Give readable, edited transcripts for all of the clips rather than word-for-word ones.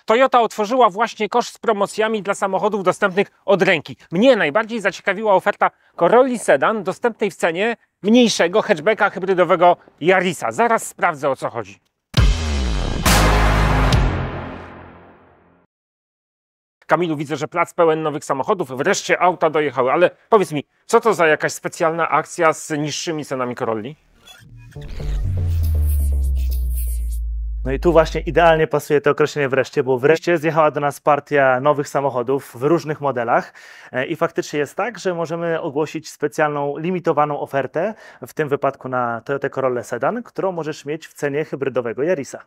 Toyota otworzyła właśnie kosz z promocjami dla samochodów dostępnych od ręki. Mnie najbardziej zaciekawiła oferta Corolli Sedan dostępnej w cenie mniejszego hatchbacka hybrydowego Yarisa. Zaraz sprawdzę, o co chodzi. Kamilu, widzę, że plac pełen nowych samochodów. Wreszcie auta dojechały, ale powiedz mi, co to za jakaś specjalna akcja z niższymi cenami Corolli? No i tu właśnie idealnie pasuje to określenie wreszcie, bo wreszcie zjechała do nas partia nowych samochodów w różnych modelach i faktycznie jest tak, że możemy ogłosić specjalną, limitowaną ofertę, w tym wypadku na Toyota Corolla Sedan, którą możesz mieć w cenie hybrydowego Yarisa.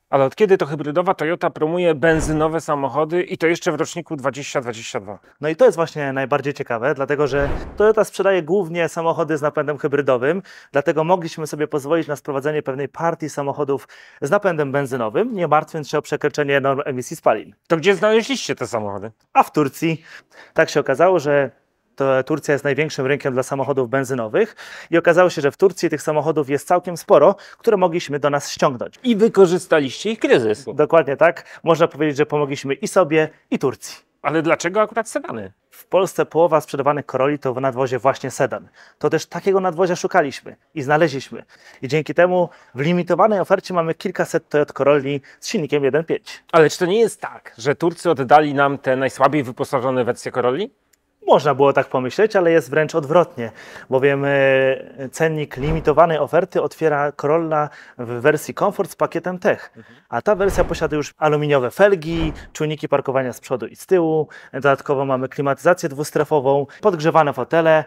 Ale od kiedy to hybrydowa Toyota promuje benzynowe samochody i to jeszcze w roczniku 2022? No i to jest właśnie najbardziej ciekawe, dlatego że Toyota sprzedaje głównie samochody z napędem hybrydowym, dlatego mogliśmy sobie pozwolić na sprowadzenie pewnej partii samochodów z napędem benzynowym, nie martwiąc się o przekroczenie norm emisji spalin. To gdzie znaleźliście te samochody? A w Turcji tak się okazało, że Turcja jest największym rynkiem dla samochodów benzynowych i okazało się, że w Turcji tych samochodów jest całkiem sporo, które mogliśmy do nas ściągnąć. I wykorzystaliście ich kryzys. Dokładnie tak. Można powiedzieć, że pomogliśmy i sobie, i Turcji. Ale dlaczego akurat sedany? W Polsce połowa sprzedawanych Corolli to w nadwozie właśnie sedan. To też takiego nadwozia szukaliśmy i znaleźliśmy. I dzięki temu w limitowanej ofercie mamy kilkaset Toyota Corolli z silnikiem 1.5. Ale czy to nie jest tak, że Turcy oddali nam te najsłabiej wyposażone wersje Corolli? Można było tak pomyśleć, ale jest wręcz odwrotnie, bowiem cennik limitowanej oferty otwiera Corolla w wersji Comfort z pakietem Tech, a ta wersja posiada już aluminiowe felgi, czujniki parkowania z przodu i z tyłu, dodatkowo mamy klimatyzację dwustrefową, podgrzewane fotele,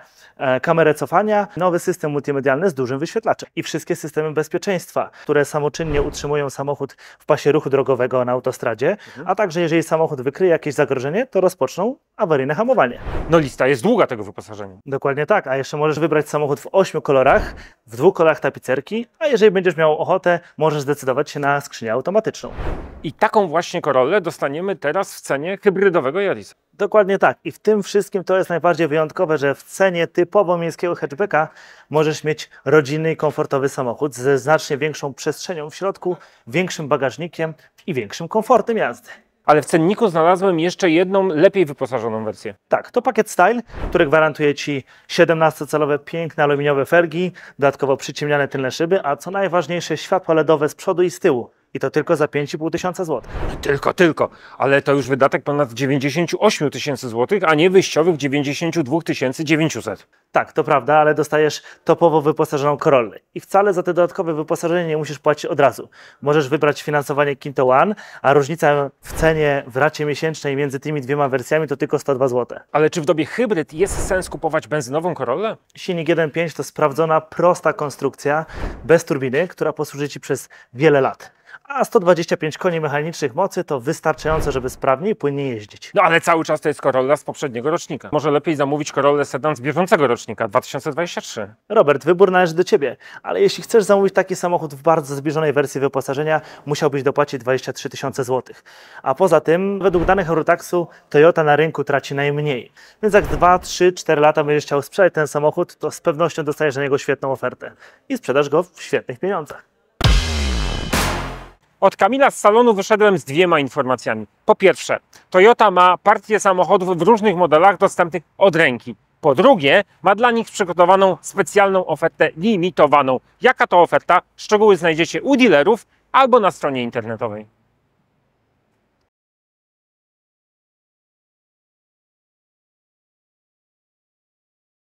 kamerę cofania, nowy system multimedialny z dużym wyświetlaczem i wszystkie systemy bezpieczeństwa, które samoczynnie utrzymują samochód w pasie ruchu drogowego na autostradzie, a także jeżeli samochód wykryje jakieś zagrożenie, to rozpoczną awaryjne hamowanie. No lista jest długa tego wyposażenia. Dokładnie tak, a jeszcze możesz wybrać samochód w 8 kolorach, w 2 kolorach tapicerki, a jeżeli będziesz miał ochotę, możesz zdecydować się na skrzynię automatyczną. I taką właśnie Corollę dostaniemy teraz w cenie hybrydowego Yarisa. Dokładnie tak. I w tym wszystkim to jest najbardziej wyjątkowe, że w cenie typowo miejskiego hatchbacka możesz mieć rodzinny i komfortowy samochód ze znacznie większą przestrzenią w środku, większym bagażnikiem i większym komfortem jazdy. Ale w cenniku znalazłem jeszcze jedną, lepiej wyposażoną wersję. Tak, to pakiet Style, który gwarantuje Ci 17-calowe piękne aluminiowe felgi, dodatkowo przyciemniane tylne szyby, a co najważniejsze światła LEDowe z przodu i z tyłu. I to tylko za 5,5 tysiąca złotych. Tylko. Ale to już wydatek ponad 98 tysięcy złotych, a nie wyjściowych 92 900. Tak, to prawda, ale dostajesz topowo wyposażoną Corollę. I wcale za te dodatkowe wyposażenie nie musisz płacić od razu. Możesz wybrać finansowanie Kinto One, a różnica w cenie w racie miesięcznej między tymi dwiema wersjami to tylko 102 zł. Ale czy w dobie hybryd jest sens kupować benzynową Corollę? Silnik 1.5 to sprawdzona, prosta konstrukcja, bez turbiny, która posłuży Ci przez wiele lat. A 125 koni mechanicznych mocy to wystarczająco, żeby sprawnie i płynnie jeździć. No ale cały czas to jest Corolla z poprzedniego rocznika. Może lepiej zamówić Corollę Sedan z bieżącego rocznika, 2023. Robert, wybór należy do Ciebie, ale jeśli chcesz zamówić taki samochód w bardzo zbliżonej wersji wyposażenia, musiałbyś dopłacić 23 tysiące złotych. A poza tym, według danych Eurotaxu, Toyota na rynku traci najmniej. Więc jak 2, 3, 4 lata będziesz chciał sprzedać ten samochód, to z pewnością dostajesz na niego świetną ofertę i sprzedasz go w świetnych pieniądzach. Od Kamila z salonu wyszedłem z dwiema informacjami. Po pierwsze, Toyota ma partię samochodów w różnych modelach dostępnych od ręki. Po drugie, ma dla nich przygotowaną specjalną ofertę limitowaną. Jaka to oferta? Szczegóły znajdziecie u dealerów albo na stronie internetowej.